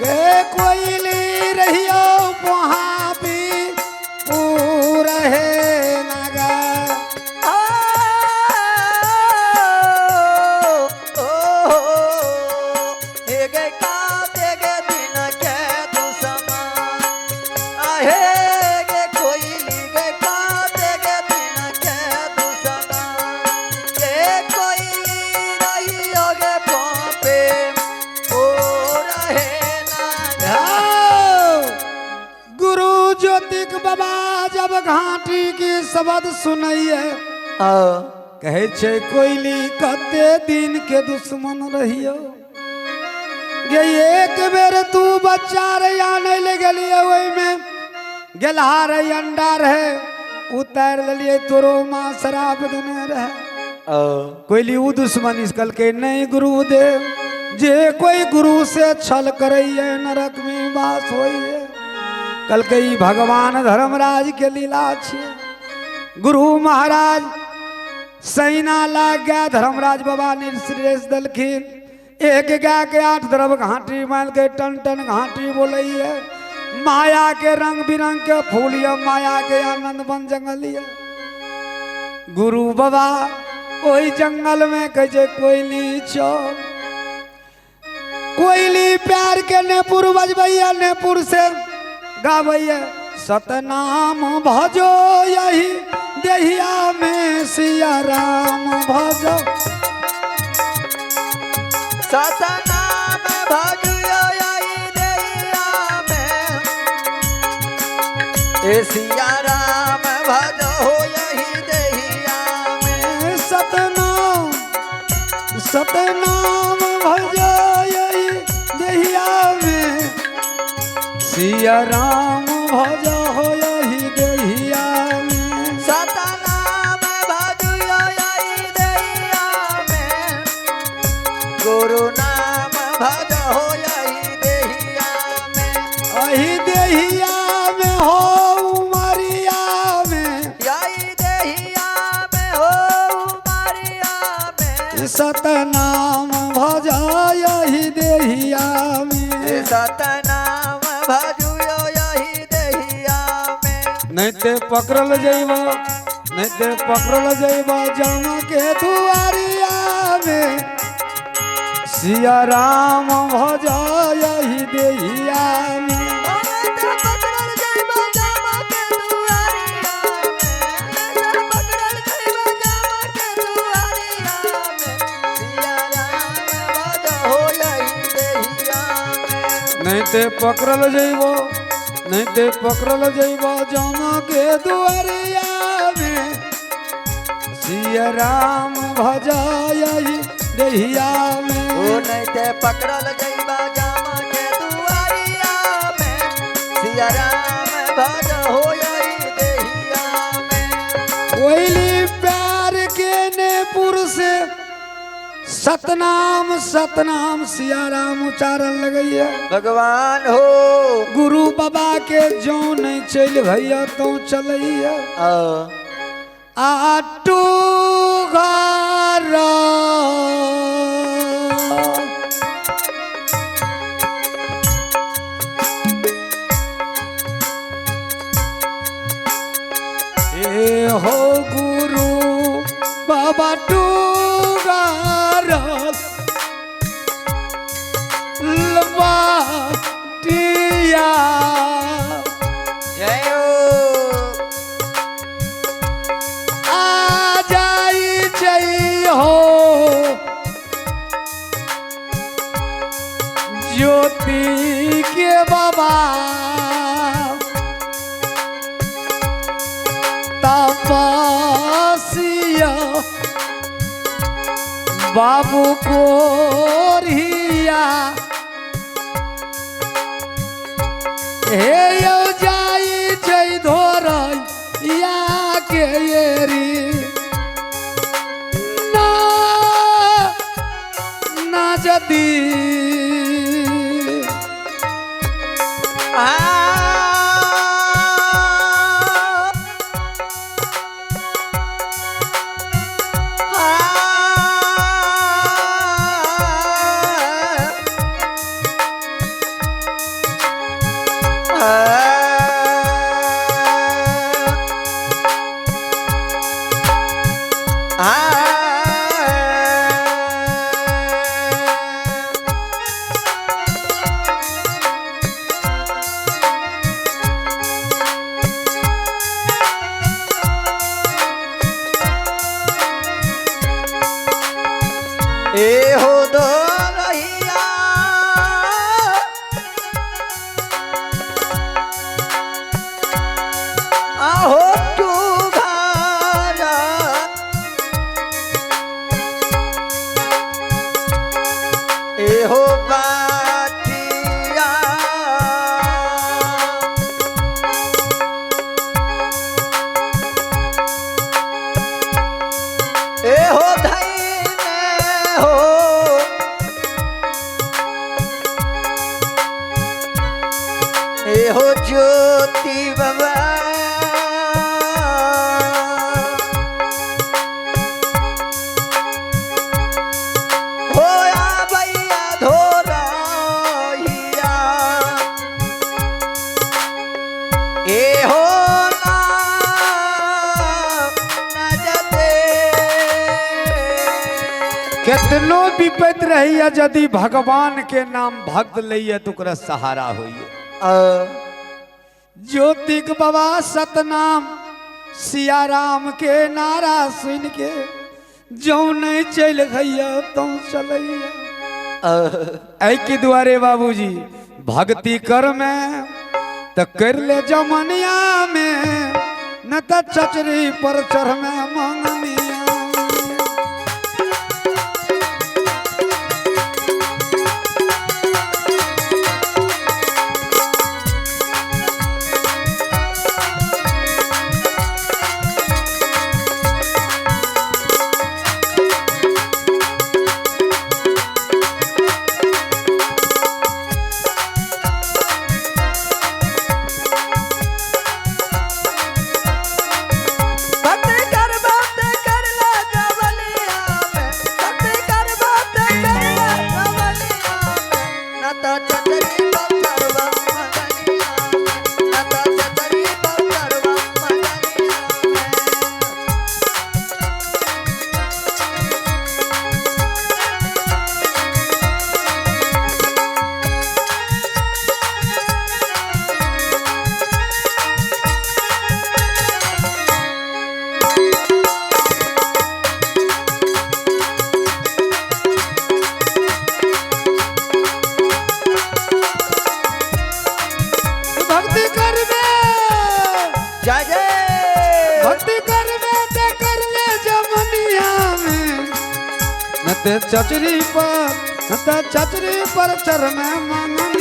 गे कोयली रहियो वहाँ भी पूरा है नागा जब घाटी की शब्द सुनाइए कहे छे कोयली कते दिन के दुश्मन रहियो गे एक बेर तू बच्चा रे आने ले गलिए ओई में गेलहा रे अंडा रहे उतार लेलिए तोरो मां शराब देने रहे कोयली उ दुश्मन इसकल के नहीं गुरुदेव जे कोई गुरु से छल करइए नरक में वास होइए कल के भगवान धर्मराज के लीला छे गुरु महाराज सैना लाग गया धर्मराज बाबा निर्देश दलखिन एक गाय के 8 तरफ घाटी माल के टन टन घाटी बोलिए माया के रंग बिरंग के फूल माया के आनंद बन जंगल गुरु बाबा वही जंगल में कहे कोयली चल कोयली प्यार के नेपुर बजबैया नेपुर से गावैया सतनाम भजो यही देहिया में सिया राम भजो सतनाम भजो यही देहिया में सिया राम भजो यही देहिया में सतनाम सतनाम भजो यही देहिया में सिया राम भजो हो यही देहिया में सतनाम भजो यही देहिया में गुरु नाम भजो हो यही देहिया में यही देहिया में हो उमरिया में यही देहिया में हो उमरिया में सतनाम भजो यही देहिया में सतनाम भजो यही देहिया में नहीं ते पकड़ल जइबा नहीं ते पकड़ल जइबा जम के दुआरिया में सिया राम भजो यही देहिया में नहीं ते पकड़ल जइबो नहीं ते पकड़ल जइबो जम के दुआरिया में सिया राम भजो यही देहिया में नहीं ते पकड़ल जइबा जाम के दुआरिया में सिया राम भजो हो यही देहिया में कोयली प्यार के नेपुर से सतनाम सतनाम सिया राम उच्चारण लगैया भगवान हो गुरु बाबा के जो नहीं चल भैया तो चलैया आटू घर ए हो गुरु बाबा टूगार लबाटिया जय हो आ जाई जय हो ज्योति के बाबा तपसिया बाबू को रिया हे यो जाई जय धोर या के येरी ना ना जदी ए हो दो रहिया आहो तू घरा ए हो बाटिया ए हो धैने हो ए हो ज्योति बाबा होया भैया धोरहिया ए हो ना जते कितनो विपत रही है यदि भगवान के नाम भक्त लइए तो ओकरा सहारा होइए। ज्योतिक बाबा सतनाम सिया राम के नारा सुन के जो नहीं चल गइया तो चलैया। ऐ के दुआरे बाबूजी भक्ति कर में तो कर ले जमनिया में न तो चचरी पर चढ़ में मंगनिया। चचरी पर चढ़ में मंगन